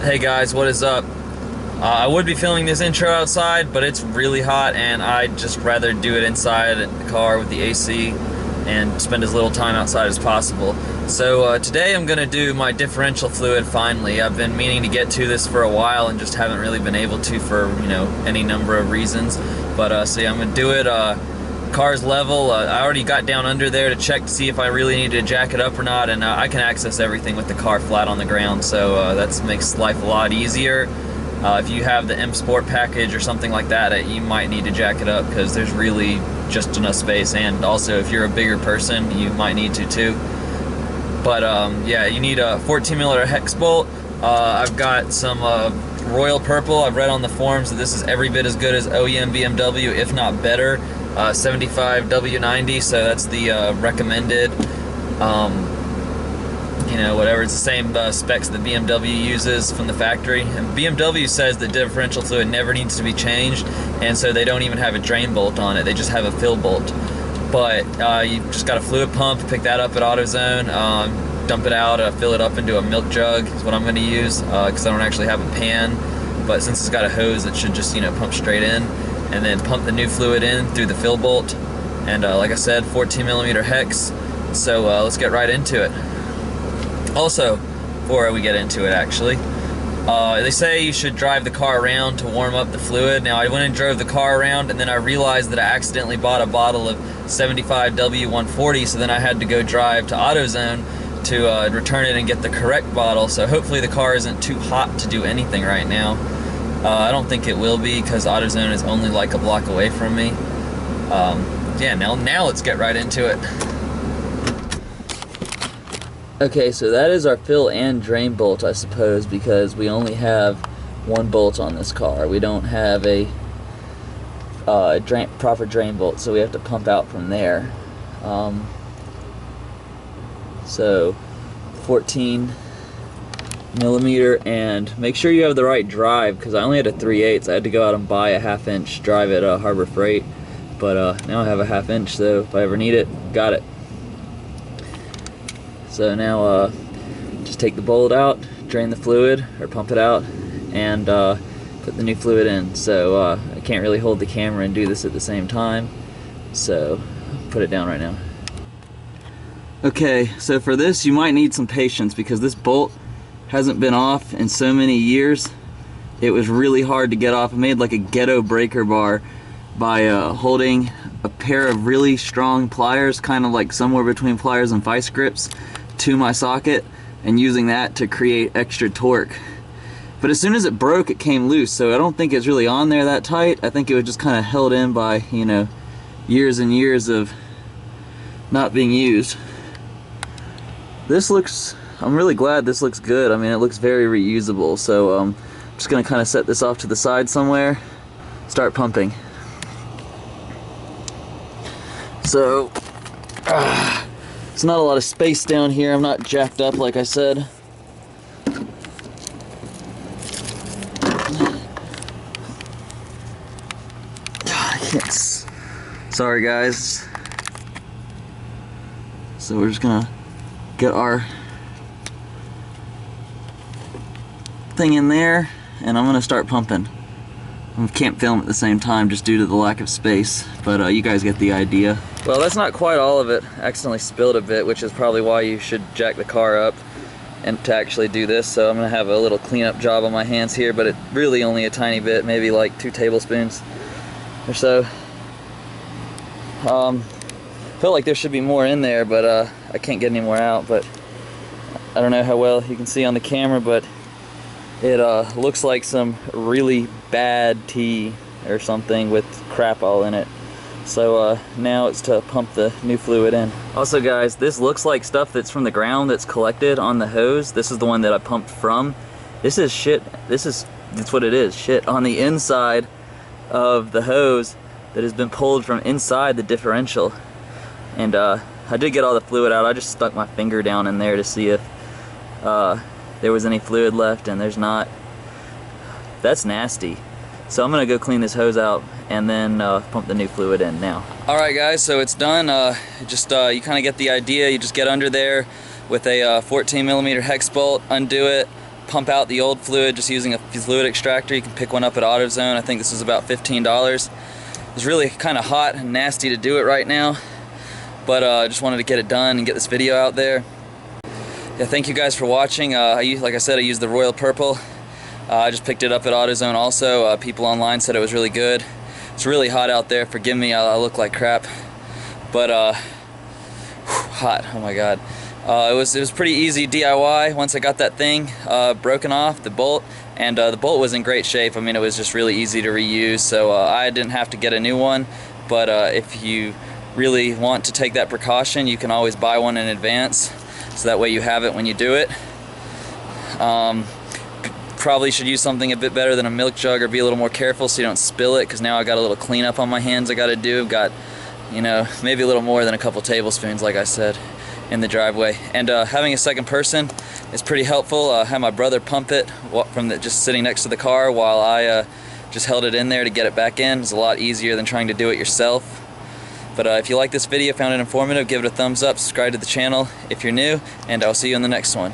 Hey guys, what is up? I would be filming this intro outside, but it's really hot and I'd just rather do it inside the car with the AC and spend as little time outside as possible. So today I'm going to do my differential fluid finally. I've been meaning to get to this for a while and just haven't really been able to for, any number of reasons. But so yeah, I'm going to do it. Car's level. I already got down under there to check to see if I really need to jack it up or not, and I can access everything with the car flat on the ground, so that makes life a lot easier. If you have the M Sport package or something like that, you might need to jack it up because there's really just enough space, and also if you're a bigger person, you might need to too. But yeah, you need a 14mm hex bolt. I've got some royal purple. I've read on the forums that this is every bit as good as OEM BMW, if not better. 75 W90, so that's the recommended, whatever, it's the same specs that BMW uses from the factory. And BMW says that differential fluid never needs to be changed, and so they don't even have a drain bolt on it, they just have a fill bolt. But you just got a fluid pump, pick that up at AutoZone, dump it out, fill it up into a milk jug is what I'm going to use, because I don't actually have a pan, but since it's got a hose it should just pump straight in. And then pump the new fluid in through the fill bolt, and like I said, 14mm hex. So let's get right into it. Also, before we get into it actually, they say you should drive the car around to warm up the fluid. Now I went and drove the car around, and then I realized that I accidentally bought a bottle of 75 W140, so then I had to go drive to AutoZone to return it and get the correct bottle. So hopefully the car isn't too hot to do anything right now. I don't think it will be because AutoZone is only like a block away from me. Yeah, now let's get right into it. Okay, so that is our fill and drain bolt, I suppose, because we only have one bolt on this car. We don't have a proper drain bolt, so we have to pump out from there. So 14mm, and make sure you have the right drive, because I only had a 3/8. I had to go out and buy a 1/2 inch drive at Harbor Freight, but now I have a 1/2 inch, so if I ever need it, got it. So now just take the bolt out, drain the fluid, or pump it out, and put the new fluid in. So I can't really hold the camera and do this at the same time, so put it down right now. Okay, so for this you might need some patience, because this bolt hasn't been off in so many years. It was really hard to get off. I made like a ghetto breaker bar by holding a pair of really strong pliers, kind of like somewhere between pliers and vice grips, to my socket, and using that to create extra torque. But as soon as it broke, it came loose, so I don't think it's really on there that tight. I think it was just kind of held in by, years and years of not being used. This looks, I'm really glad this looks good. I mean, it looks very reusable, so I'm just going to kind of set this off to the side somewhere, start pumping. So, it's not a lot of space down here. I'm not jacked up like I said. Sorry guys. So we're just going to get our thing in there, and I'm gonna start pumping. I can't film at the same time just due to the lack of space, but you guys get the idea. Well, that's not quite all of it. I accidentally spilled a bit, which is probably why you should jack the car up and to actually do this. So I'm gonna have a little cleanup job on my hands here, but it really only a tiny bit, maybe like 2 tablespoons or so. Felt like there should be more in there, but I can't get any more out. But I don't know how well you can see on the camera, but it looks like some really bad tea or something with crap all in it. So now it's to pump the new fluid in. Also guys, this looks like stuff that's from the ground that's collected on the hose. This is the one that I pumped from. This is shit. That's what it is, shit on the inside of the hose that has been pulled from inside the differential. And I did get all the fluid out. I just stuck my finger down in there to see if there was any fluid left, and there's not. That's nasty. So I'm gonna go clean this hose out and then pump the new fluid in now. Alright guys, so it's done. You kind of get the idea. You just get under there with a 14mm hex bolt, undo it, pump out the old fluid just using a fluid extractor. You can pick one up at AutoZone. I think this was about $15. It's really kind of hot and nasty to do it right now, but I just wanted to get it done and get this video out there. Yeah, thank you guys for watching. Like I said, I used the Royal Purple. I just picked it up at AutoZone also. People online said it was really good. It's really hot out there. Forgive me, I look like crap, but hot. Oh my God. It was pretty easy DIY once I got that thing broken off, the bolt, and the bolt was in great shape. I mean, it was just really easy to reuse, so I didn't have to get a new one, but if you really want to take that precaution, you can always buy one in advance, so that way you have it when you do it. Probably should use something a bit better than a milk jug, or be a little more careful so you don't spill it, because now I got a little cleanup on my hands I got to do. Got, you know, maybe a little more than a couple tablespoons, like I said, in the driveway. And having a second person is pretty helpful. I had my brother pump it from just sitting next to the car while I just held it in there to get it back in. It's a lot easier than trying to do it yourself. But if you like this video, found it informative, give it a thumbs up, subscribe to the channel if you're new, and I'll see you in the next one.